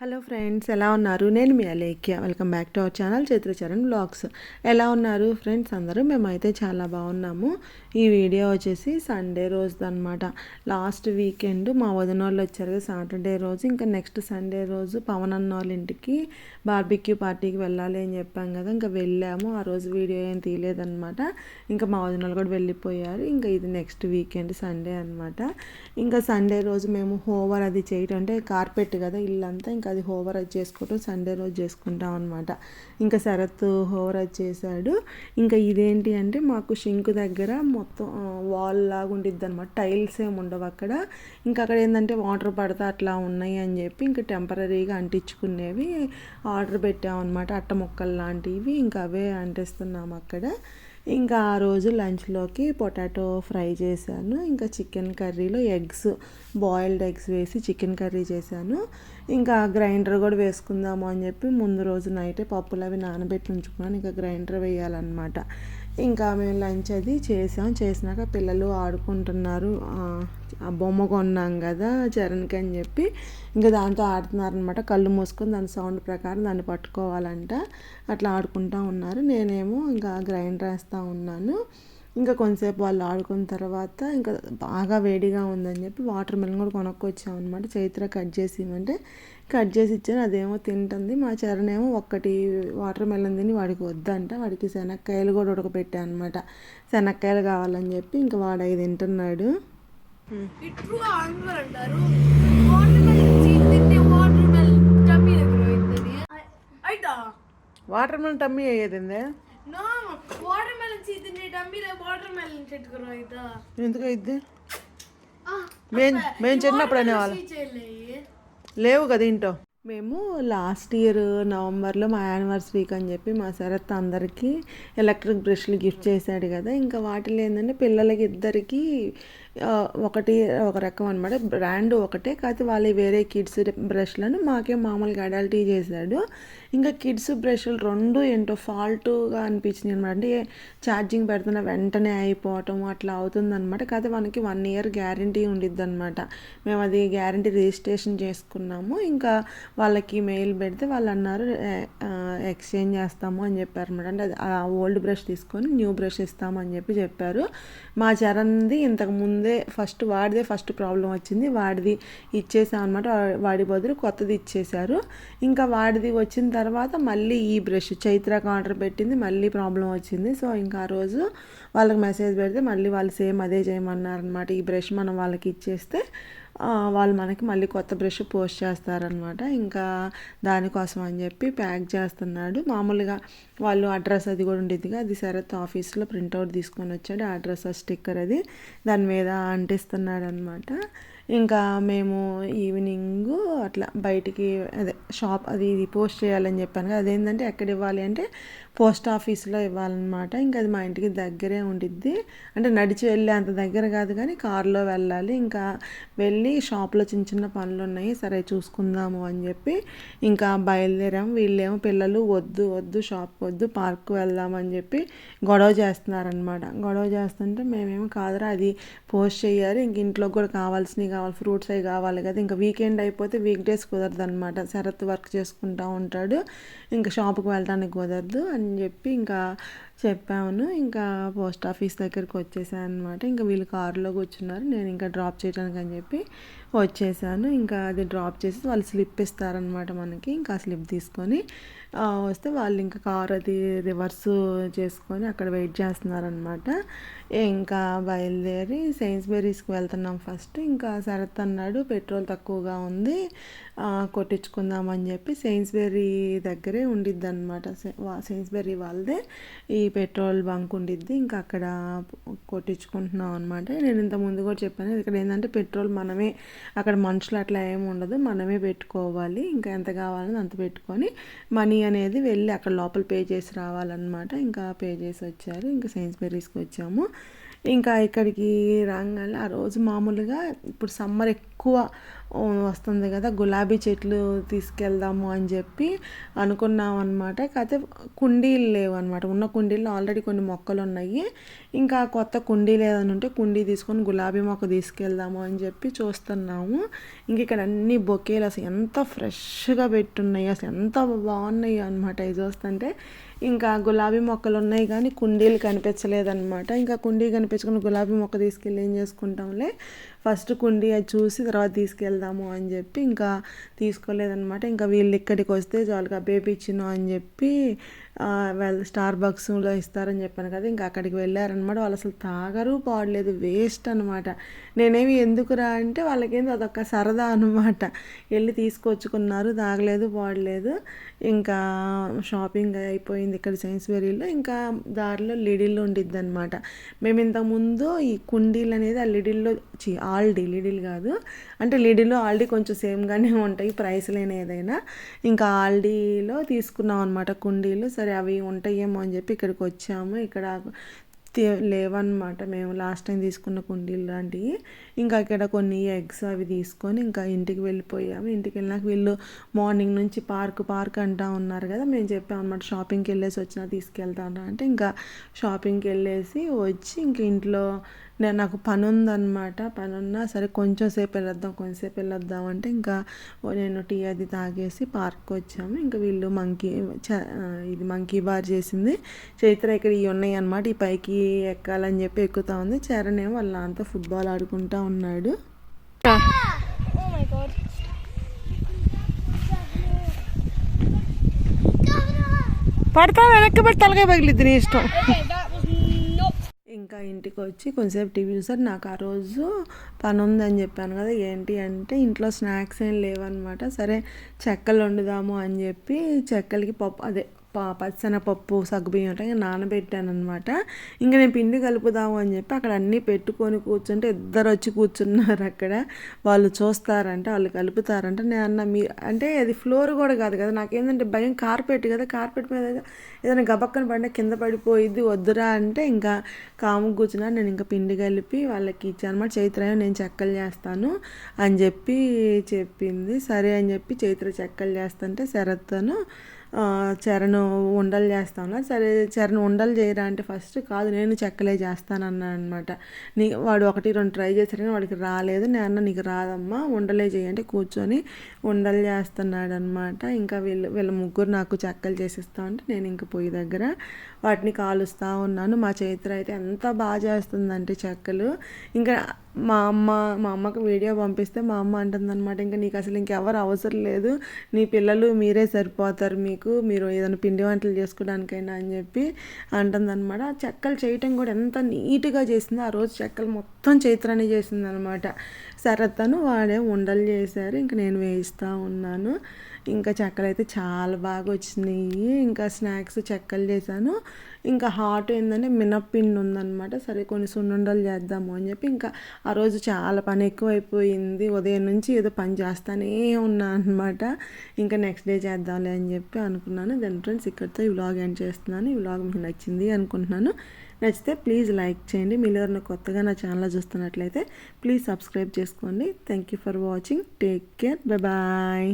Hello friends, ఎలా ఉన్నారు? నేను మీ Alekhya. Welcome back to our channel Chaitracharan vlogs. ఎలా ఉన్నారు ఫ్రెండ్స్ అందరూ? మేమైతే చాలా బాగున్నాము. ఈ వీడియో వచ్చేసి సండే రోజుది అనమాట. లాస్ట్ వీకెండ్ మా వదిన వాళ్ళు వచ్చారు కదా, సాటర్డే రోజు. ఇంకా నెక్స్ట్ సండే రోజు పవన్ అన్న వాళ్ళ ఇంటికి బార్బిక్యూ పార్టీకి వెళ్ళాలి అని చెప్పాం కదా, ఇంకా వెళ్ళాము. ఆ రోజు వీడియో ఏం తీయలేదన్నమాట. ఇంకా మా వదిన వాళ్ళు కూడా వెళ్ళిపోయారు. ఇంకా ఇది నెక్స్ట్ వీకెండ్ సండే అనమాట. ఇంకా సండే రోజు మేము హోవర్ అది చేయటం, అంటే కార్పెట్ కదా ఇల్లంతా, ఇంకా అది హోవర్ అది చేసుకోవటం సండే రోజు చేసుకుంటాం అనమాట. ఇంకా శరత్ హోవర్ అది చేశాడు. ఇంకా ఇదేంటి అంటే మాకు షింక్ దగ్గర మొత్తం వాల్ లాగా ఉండిద్ది అనమాట. టైల్స్ ఏమి ఉండవు అక్కడ. ఇంకా అక్కడ ఏంటంటే వాటర్ పడతా అట్లా ఉన్నాయి అని చెప్పి ఇంకా టెంపరీగా అంటించుకునేవి ఆర్డర్ పెట్టామన్నమాట. అట్ట మొక్కలు లాంటివి ఇంకా అవే అంటిస్తున్నాము అక్కడ. ఇంకా ఆ రోజు లంచ్లోకి పొటాటో ఫ్రై చేశాను. ఇంకా చికెన్ కర్రీలో బాయిల్డ్ ఎగ్స్ వేసి చికెన్ కర్రీ చేశాను. ఇంకా గ్రైండర్ కూడా వేసుకుందాము అని చెప్పి ముందు రోజు నైటే పప్పులు అవి నానబెట్టి ఉంచుకున్నాను. ఇంకా గ్రైండర్ వేయాలన్నమాట. ఇంకా మేము లంచ్ అది చేసినాక పిల్లలు ఆడుకుంటున్నారు. ఆ బొమ్మ కొన్నాం కదా చరణ్కి అని చెప్పి ఇంకా దాంతో ఆడుతున్నారనమాట. కళ్ళు మూసుకొని దాని సౌండ్ ప్రకారం దాన్ని పట్టుకోవాలంట. అట్లా ఆడుకుంటూ ఉన్నారు. నేనేమో ఇంకా గ్రైండర్ వేస్తూ ఉన్నాను. ఇంకా కొంతసేపు వాళ్ళు ఆడుకున్న తర్వాత ఇంకా బాగా వేడిగా ఉందని చెప్పి వాటర్ మెలన్ కూడా కొనుక్కొచ్చామన్నమాట. చైత్ర కట్ చేసి ఇవ్వమంటే కట్ చేసి ఇచ్చాను. అదేమో తింటుంది. మా చరణ్ ఏమో ఒక్కటి వాటర్ మెలన్ తిని వాడికి వద్దంట. వాడికి శనక్కాయలు కూడా ఉడకపెట్టాను అనమాట. శనక్కాయలు కావాలని చెప్పి ఇంకా వాడు అవి తింటున్నాడు. వాటర్ మెలన్ టమ్మీ అయ్యేదిందే. ఎందుకు అయింది? మేము చిన్నప్పుడు అనేవాళ్ళం. లేవు కదా ఇంట్లో. మేము లాస్ట్ ఇయర్ నవంబర్లో మా యానివర్సరీకి అని చెప్పి మా శరత్ అందరికీ ఎలక్ట్రిక్ బ్రష్లు గిఫ్ట్ చేశాడు కదా. ఇంకా వాటిలో ఏంటంటే పిల్లలకి ఇద్దరికి ఒక రకం అనమాట. బ్రాండ్ ఒకటే, కాకపోతే వాళ్ళు వేరే కిడ్స్ బ్రష్లను మాకే మామూలుగా అడల్టీ చేశాడు. ఇంకా కిడ్స్ బ్రష్లు రెండు ఏంటో ఫాల్ట్గా అనిపించింది అనమాట. అంటే ఛార్జింగ్ పెడుతున్న వెంటనే అయిపోవటం అట్లా అవుతుందన్నమాట. కాకపోతే మనకి 1 year గ్యారంటీ ఉండిద్ది అనమాట. మేము అది గ్యారంటీ రిజిస్ట్రేషన్ చేసుకున్నాము. ఇంకా వాళ్ళకి మెయిల్ పెడితే వాళ్ళు అన్నారు ఎక్స్చేంజ్ చేస్తాము అని చెప్పారు అనమాట. అంటే అది ఆ ఓల్డ్ బ్రష్ తీసుకొని న్యూ బ్రష్ ఇస్తాము అని చెప్పారు. మా చరణ్ది ఇంతకు ముందే వాడిదే ఫస్ట్ ప్రాబ్లం వచ్చింది. వాడిది ఇచ్చేసాం అనమాట. వాడి బదులు కొత్తది ఇచ్చేశారు. ఇంకా వాడిది వచ్చిన తర్వాత మళ్ళీ ఈ బ్రష్ చైత్రకు ఆర్డర్ పెట్టింది, మళ్ళీ ప్రాబ్లం వచ్చింది. సో ఇంకా ఆ రోజు వాళ్ళకి మెసేజ్ పెడితే మళ్ళీ వాళ్ళు సేమ్ అదే చేయమన్నారనమాట. ఈ బ్రష్ మనం వాళ్ళకి ఇచ్చేస్తే వాళ్ళు మనకి మళ్ళీ కొత్త బ్రష్ పోస్ట్ చేస్తారనమాట. ఇంకా దానికోసం అని చెప్పి ప్యాక్ చేస్తున్నాడు. మామూలుగా వాళ్ళు అడ్రస్ అది కూడా ఉండేదిగా, అది శరత్ ఆఫీస్లో ప్రింట్అవుట్ తీసుకొని వచ్చాడు. ఆ అడ్రస్ స్టిక్కర్ అది దాని మీద అంటిస్తున్నాడు అనమాట. ఇంకా మేము ఈవినింగ్ అట్లా బయటికి షాప్ అది పోస్ట్ చేయాలని చెప్పాను కదా, అదేంటంటే ఎక్కడ ఇవ్వాలి అంటే పోస్ట్ ఆఫీస్లో ఇవ్వాలన్నమాట. ఇంకా అది మా ఇంటికి దగ్గరే ఉండిద్ది. అంటే నడిచి వెళ్ళే అంత దగ్గర కాదు కానీ కారులో వెళ్ళాలి. ఇంకా వెళ్ళి షాప్లో చిన్న చిన్న పనులు ఉన్నాయి, సరే చూసుకుందాము అని చెప్పి ఇంకా బయలుదేరాము. వీళ్ళేమో పిల్లలు వద్దు షాప్ వద్దు, పార్క్ వెళ్దామని చెప్పి గొడవ చేస్తున్నారనమాట. గొడవ చేస్తుంటే మేమేమో కాదురా, అది పోస్ట్ చేయాలి, ఇంక ఇంట్లో కూడా కావాల్సినవి ఫ్రూట్స్ అవి కావాలి కదా. ఇంకా వీకెండ్ అయిపోతే వీక్ డేస్ కుదరదు అనమాట. శరత్ వర్క్ చేసుకుంటూ ఉంటాడు, ఇంకా షాప్కి వెళ్ళడానికి కుదరదు అని చెప్పి ఇంకా చెప్పాను. ఇంకా పోస్ట్ ఆఫీస్ దగ్గరికి వచ్చేసాను అనమాట. ఇంకా వీళ్ళు కారులో కూర్చున్నారు, నేను ఇంకా డ్రాప్ చేయడానికి అని చెప్పి వచ్చేసాను. ఇంకా అది డ్రాప్ చేసి వాళ్ళు స్లిప్ ఇస్తారనమాట మనకి. ఇంకా ఆ స్లిప్ తీసుకొని వస్తే వాళ్ళు ఇంకా కార్ అది రివర్స్ చేసుకొని అక్కడ వెయిట్ చేస్తున్నారనమాట. ఇంకా బయలుదేరి సెయిన్స్బెరీస్కి వెళ్తున్నాం ఫస్ట్. ఇంకా శరత్ అన్నాడు పెట్రోల్ తక్కువగా ఉంది, కొట్టించుకుందామని చెప్పి సెయిన్స్బెరీ దగ్గరే ఉండిద్ది అనమాట. సెయిన్స్బెరీ వాళ్ళదే ఈ పెట్రోల్ బంక్ ఉండిద్ది. ఇంకా అక్కడ కొట్టించుకుంటున్నాం అనమాట. నేను ఇంత ముందు కూడా చెప్పాను, ఇక్కడ ఏంటంటే పెట్రోల్ మనమే, అక్కడ మనుషులు అట్లా ఏమి ఉండదు, మనమే పెట్టుకోవాలి. ఇంకా ఎంత కావాలని అంత పెట్టుకొని మనీ అనేది వెళ్ళి అక్కడ లోపల పే చేసి రావాలన్నమాట. ఇంకా పే చేసి వచ్చారు. ఇంకా సెయిన్స్బెరీస్కి వచ్చాము. ఇంకా ఇక్కడికి రాగానే ఆ రోజు మామూలుగా ఇప్పుడు సమ్మర్ ఎక్కువ వస్తుంది కదా, గులాబీ చెట్లు తీసుకెళ్దాము అని చెప్పి అనుకున్నాం అనమాట. కాకపోతే కుండీలు లేవు అనమాట. ఉన్న కుండీల్లో ఆల్రెడీ కొన్ని మొక్కలు ఉన్నాయి. ఇంకా కొత్త కుండీలు ఏదైనా ఉంటే కుండీ తీసుకొని గులాబీ మొక్క తీసుకెళ్దాము అని చెప్పి చూస్తున్నాము. ఇంక ఇక్కడ అన్ని బొకేలు అసలు ఎంత ఫ్రెష్గా పెట్టున్నాయి, అసలు ఎంత బాగున్నాయి అనమాట. ఇది చూస్తుంటే ఇంకా గులాబీ మొక్కలు ఉన్నాయి కానీ కుండీలు కనిపించలేదన్నమాట. ఇంకా కుండీ కనిపించుకుని గులాబీ మొక్క తీసుకెళ్ళి ఏం చేసుకుంటాంలే, ఫస్ట్ కుండీ అది చూసి తర్వాత తీసుకెళ్దాము అని చెప్పి ఇంకా తీసుకోలేదన్నమాట. ఇంకా వీళ్ళు ఇక్కడికి వస్తే చాలుగా బేబీ చిన్న అని చెప్పి స్టార్ బక్స్లో ఇస్తారని చెప్పాను కదా, ఇంకా అక్కడికి వెళ్ళారనమాట. వాళ్ళు అసలు తాగరు పాడలేదు, వేస్ట్ అనమాట. నేనేమి ఎందుకురా అంటే వాళ్ళకేంది అదొక సరదా అనమాట. వెళ్ళి తీసుకొచ్చుకున్నారు, తాగలేదు పాడలేదు. ఇంకా షాపింగ్ అయిపోయింది ఇక్కడ సైన్స్ వేరీలో. ఇంకా దారిలో లిడిల్ ఉండిద్ది అనమాట. మేము ఇంతకుముందు ఈ కుండీలు అనేది ఆ లిడిల్లో ఆల్డీ లిడిల్ కాదు, అంటే లిడిలో ఆల్డీ కొంచెం సేమ్గానే ఉంటాయి ప్రైస్లేని ఏదైనా. ఇంకా ఆల్డీలో తీసుకున్నాం అనమాట కుండీలు. సరే అవి ఉంటాయేమో అని చెప్పి ఇక్కడికి వచ్చాము. ఇక్కడ లేవన్నమాట మేము లాస్ట్ టైం తీసుకున్న కుండీలు లాంటివి. ఇంకా ఇక్కడ కొన్ని ఎగ్స్ అవి తీసుకొని ఇంకా ఇంటికి వెళ్ళిపోయాము. ఇంటికి వెళ్ళినాక వీళ్ళు మార్నింగ్ నుంచి పార్క్ అంటూ ఉన్నారు కదా, మేము చెప్పాము అనమాట షాపింగ్కి వెళ్ళేసి వచ్చినా తీసుకెళ్తాను అంటే, ఇంకా షాపింగ్కి వెళ్ళేసి వచ్చి ఇంక ఇంట్లో నాకు పని ఉందన్నమాట. పని ఉన్నా సరే కొంచెంసేపు వెళ్ళొద్దాం అంటే ఇంకా నేను టీ అది తాగేసి పార్క్కి వచ్చాము. ఇంకా వీళ్ళు ఇది మంకీ బార్ చేసింది చైత్ర. ఇక్కడ ఇవి ఉన్నాయి అన్నమాట, ఈ పైకి ఎక్కాలని చెప్పి ఎక్కుతా ఉంది. చరణ్ ఏమో వాళ్ళ అంతా ఫుట్బాల్ ఆడుకుంటా ఉన్నాడు. పడతా వెనక్కి పెట్టి తలకాయ పగిలిద్ది నీ ఇష్టం. ఇంకా ఇంటికి వచ్చి కొంచెంసేపు టీవీ చూసారు. నాకు ఆ రోజు పని ఉందని చెప్పాను కదా, ఏంటి అంటే ఇంట్లో స్నాక్స్ ఏం లేవన్నమాట. సరే చెక్కలు వండుదాము అని చెప్పి చెక్కలకి పచ్చనపప్పు సగ్గుబియ్యం ఉంటాయి నానబెట్టాను అనమాట. ఇంకా నేను పిండి కలుపుదాము అని చెప్పి అక్కడ అన్నీ పెట్టుకొని కూర్చుంటే ఇద్దరు వచ్చి కూర్చున్నారు అక్కడ. వాళ్ళు చూస్తారంట, వాళ్ళు కలుపుతారంట. నేను అన్న అంటే అది ఫ్లోర్ కూడా కాదు కదా, నాకేంటంటే భయం, కార్పెట్ కదా, కార్పెట్ మీద ఏదైనా గబక్కన పడినా కింద పడిపోయిద్ది, వద్దురా అంటే ఇంకా కాముకు కూర్చున్నా. నేను ఇంకా పిండి కలిపి వాళ్ళకి ఇచ్చాను అనమాట. చైత్ర నేను చెక్కలు చేస్తాను అని చెప్పి చెప్పింది. సరే అని చెప్పి చైత్ర చెక్కలు చేస్తుంటే శరత్ను చరణ్ ఉండలు చేస్తాను. సరే చరణ్ ఉండలు చేయరా అంటే ఫస్ట్ కాదు నేను చెక్కలే చేస్తానన్నాను అనమాట. వాడు 1-2 ట్రై చేశారు కానీ వాడికి రాలేదు. నేను అన్న నీకు రాదమ్మా ఉండలే చేయంటే కూర్చొని ఉండలు చేస్తున్నాడు అనమాట. ఇంకా వీళ్ళ ముగ్గురు నాకు చెక్కలు చేసిస్తా ఉంటే నేను ఇంక పొయ్యి దగ్గర వాటిని కాలుస్తూ ఉన్నాను. మా చైత్ర అయితే ఎంత బాగా చేస్తుందంటే చెక్కలు. ఇంకా మా అమ్మకి వీడియో పంపిస్తే మా అమ్మ అంటుందన్నమాట, ఇంకా నీకు అసలు ఇంకెవరు అవసరం లేదు, నీ పిల్లలు మీరే సరిపోతారు, మీరు ఏదైనా పిండి వంటలు చేసుకోవడానికైనా అని చెప్పి అంటుందన్నమాట. చెక్కలు చేయటం కూడా ఎంత నీట్గా చేసిందో. ఆ రోజు చెక్కలు మొత్తం చైత్రాన్ని చేసిందనమాట. శరత్తను వాడే ఉండలు చేశారు, ఇంక నేను వేయిస్తూ ఉన్నాను. ఇంకా చెక్కలు అయితే చాలా బాగా వచ్చినాయి. ఇంకా స్నాక్స్ చెక్కలు చేశాను. ఇంకా హాట్ ఏంటంటే మినప్పిండి ఉందన్నమాట. సరే కొన్ని సున్నుండలు చేద్దాము అని చెప్పి ఇంకా ఆ రోజు చాలా పని ఎక్కువైపోయింది. ఉదయం నుంచి ఏదో పని చేస్తానే ఉన్నా అనమాట. ఇంకా నెక్స్ట్ డే చేద్దాంలే అని చెప్పి అనుకున్నాను. దెన్ ఫ్రెండ్స్ ఇక్కడితో ఈ వ్లాగ్ ఎండ్ చేస్తున్నాను. ఈ వ్లాగ్ మీకు నచ్చింది అనుకుంటున్నాను. నచ్చితే ప్లీజ్ లైక్ చేయండి. మీరు ఎవరైనా కొత్తగా నా ఛానల్ చూస్తున్నట్లయితే ప్లీజ్ సబ్స్క్రైబ్ చేసుకోండి. Thank you for watching. Take care. Bye.